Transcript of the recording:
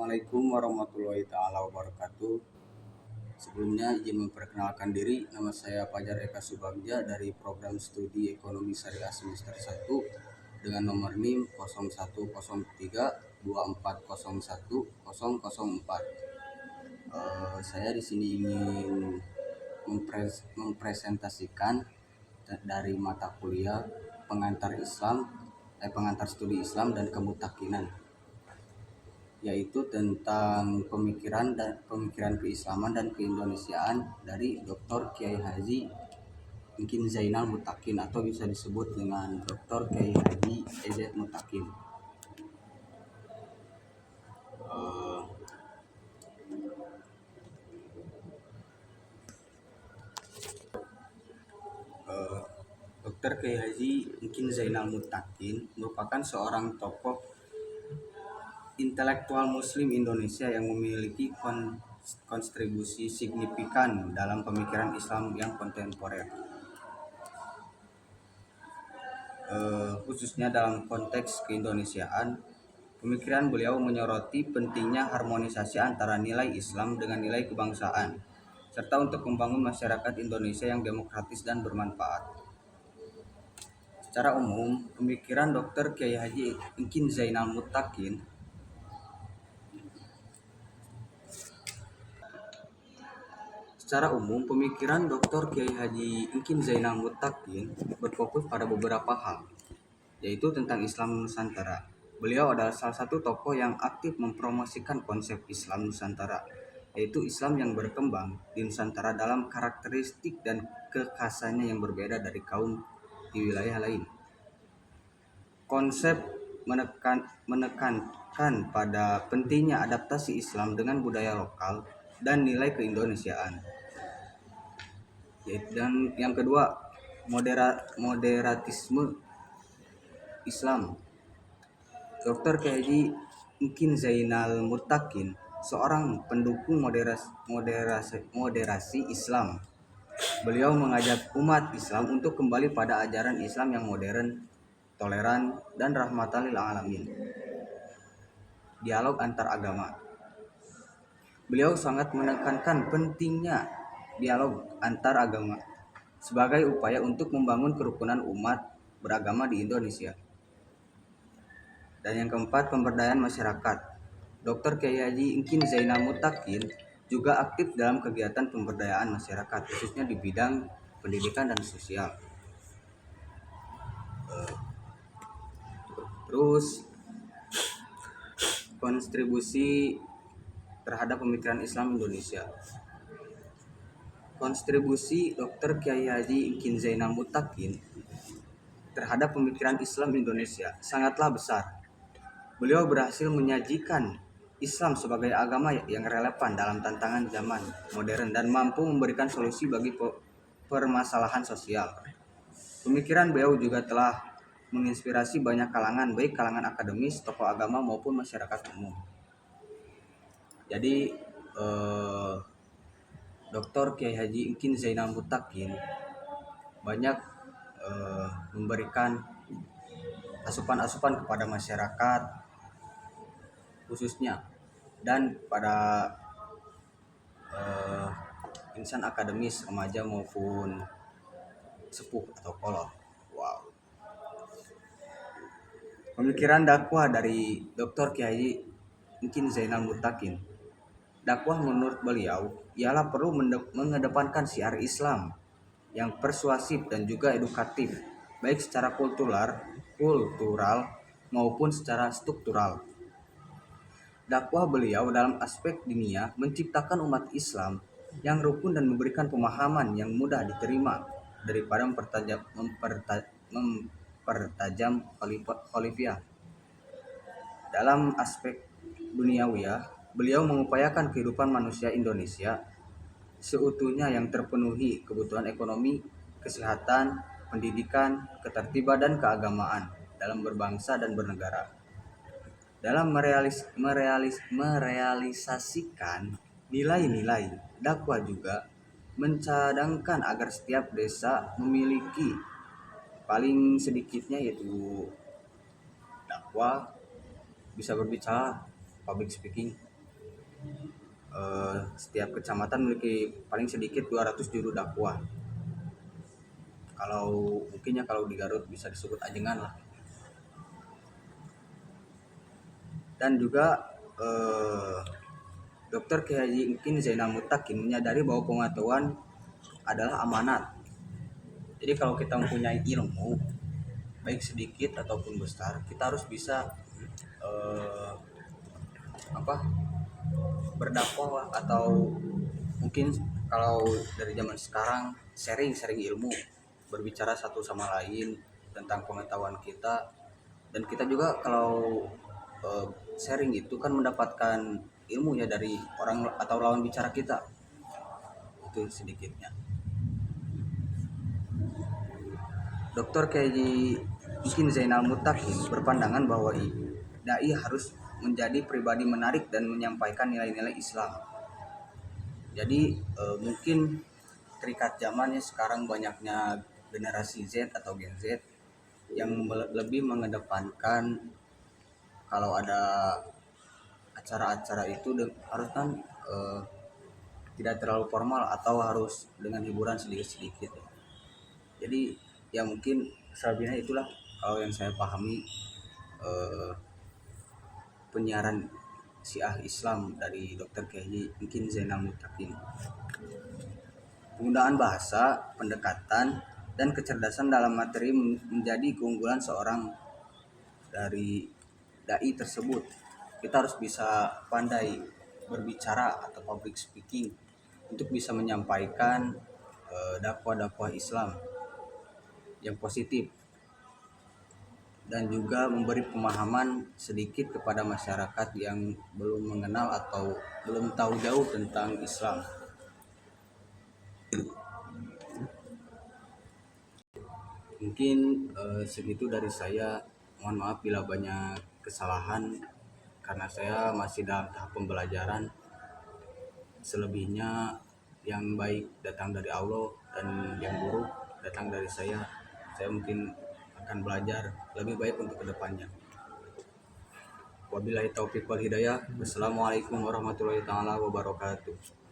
Assalamualaikum warahmatullahi taala wabarakatuh. Sebelumnya izin memperkenalkan diri, nama saya Fajar Eka Subagja dari program studi Ekonomi Syariah semester 1 dengan nomor NIM 010324010004. Saya di sini ingin mempresentasikan dari mata kuliah pengantar studi Islam dan kemutakinan, yaitu tentang pemikiran keislaman dan keindonesiaan dari Dr. Kiai Haji mungkin Zainal Mutakin, atau bisa disebut dengan Dr. Kiai Haji EZ Mutakin. Dr. Kiai Haji mungkin Zainal Mutakin merupakan seorang tokoh intelektual Muslim Indonesia yang memiliki kontribusi signifikan dalam pemikiran Islam yang kontemporer, khususnya dalam konteks keindonesiaan. Pemikiran beliau menyoroti pentingnya harmonisasi antara nilai Islam dengan nilai kebangsaan, serta untuk membangun masyarakat Indonesia yang demokratis dan bermanfaat. Secara umum, pemikiran Dr. Kiai Haji Engkin Zainal Mutakin berfokus pada beberapa hal, yaitu tentang Islam Nusantara. Beliau adalah salah satu tokoh yang aktif mempromosikan konsep Islam Nusantara, yaitu Islam yang berkembang di Nusantara dalam karakteristik dan kekhasannya yang berbeda dari kaum di wilayah lain. Konsep menekankan pada pentingnya adaptasi Islam dengan budaya lokal dan nilai keindonesiaan. Dan yang kedua, moderatisme Islam. Dr. Kiai Haji Engkin Zainal Mutakin seorang pendukung moderasi Islam. Beliau mengajak umat Islam untuk kembali pada ajaran Islam yang modern, toleran, dan rahmatan lil alamin. Dialog antar agama. Beliau sangat menekankan pentingnya dialog antar agama sebagai upaya untuk membangun kerukunan umat beragama di Indonesia. Dan yang keempat, pemberdayaan masyarakat. Dr. Kiai Haji Engkin Zainal Mutakin juga aktif dalam kegiatan pemberdayaan masyarakat, khususnya di bidang pendidikan dan sosial. Terus, kontribusi terhadap pemikiran Islam Indonesia. Kontribusi Dr. Kiai Haji Engkin Zainal Mutakin terhadap pemikiran Islam Indonesia sangatlah besar. Beliau berhasil menyajikan Islam sebagai agama yang relevan dalam tantangan zaman modern dan mampu memberikan solusi bagi permasalahan sosial. Pemikiran beliau juga telah menginspirasi banyak kalangan, baik kalangan akademis, tokoh agama maupun masyarakat umum. Jadi Dr. Kiai Haji Engkin Zainal Mutakin banyak memberikan asupan-asupan kepada masyarakat khususnya, dan pada insan akademis, remaja maupun sepuh atau kolot. Wow. Pemikiran dakwah dari Dr. Kiai Engkin Zainal Mutakin. Dakwah menurut beliau ialah perlu mengedepankan syiar Islam yang persuasif dan juga edukatif, baik secara kultural maupun secara struktural. Dakwah beliau dalam aspek diniyah menciptakan umat Islam yang rukun dan memberikan pemahaman yang mudah diterima daripada mempertajam khalifiyah. Dalam aspek duniawiyah, beliau mengupayakan kehidupan manusia Indonesia seutuhnya yang terpenuhi kebutuhan ekonomi, kesehatan, pendidikan, ketertiban, dan keagamaan dalam berbangsa dan bernegara. Dalam merealisasikan nilai-nilai dakwah juga mencadangkan agar setiap desa memiliki paling sedikitnya yaitu dakwah, bisa berbicara, public speaking, Setiap kecamatan memiliki paling sedikit 200 juru dakwah. Kalau mungkinnya kalau di Garut bisa disebut ajengan lah. Dan juga Dr. Kiai Haji Engkin Zainal Mutakin menyadari bahwa pengetahuan adalah amanat. Jadi kalau kita mempunyai ilmu, baik sedikit ataupun besar, kita harus bisa eh, apa berdakwah, atau mungkin kalau dari zaman sekarang sharing ilmu, berbicara satu sama lain tentang pengetahuan kita. Dan kita juga kalau eh, sharing itu kan mendapatkan ilmunya dari orang atau lawan bicara kita. Itu sedikitnya. Dr. Kiai Mungkin Zainal Mutakin berpandangan bahwa dai harus menjadi pribadi menarik dan menyampaikan nilai-nilai Islam. Jadi mungkin terikat zamannya sekarang banyaknya generasi Z atau Gen Z yang lebih mengedepankan kalau ada acara-acara itu harus kan tidak terlalu formal atau harus dengan hiburan sedikit-sedikit. Jadi ya mungkin selebihnya itulah kalau yang saya pahami penyiaran Syiah Islam dari Dr. Kiai Mungkin Zainal Mutakin. Penggunaan bahasa, pendekatan, dan kecerdasan dalam materi menjadi keunggulan seorang dari dai tersebut. Kita harus bisa pandai berbicara atau public speaking untuk bisa menyampaikan dakwah-dakwah Islam yang positif, dan juga memberi pemahaman sedikit kepada masyarakat yang belum mengenal atau belum tahu jauh tentang Islam. Mungkin segitu dari saya. Mohon maaf bila banyak kesalahan karena saya masih dalam tahap pembelajaran. Selebihnya yang baik datang dari Allah dan yang buruk datang dari saya. Saya mungkin akan belajar lebih baik untuk kedepannya. Wabillahi taufiq wal hidayah. Wassalamualaikum warahmatullahi taala wabarakatuh.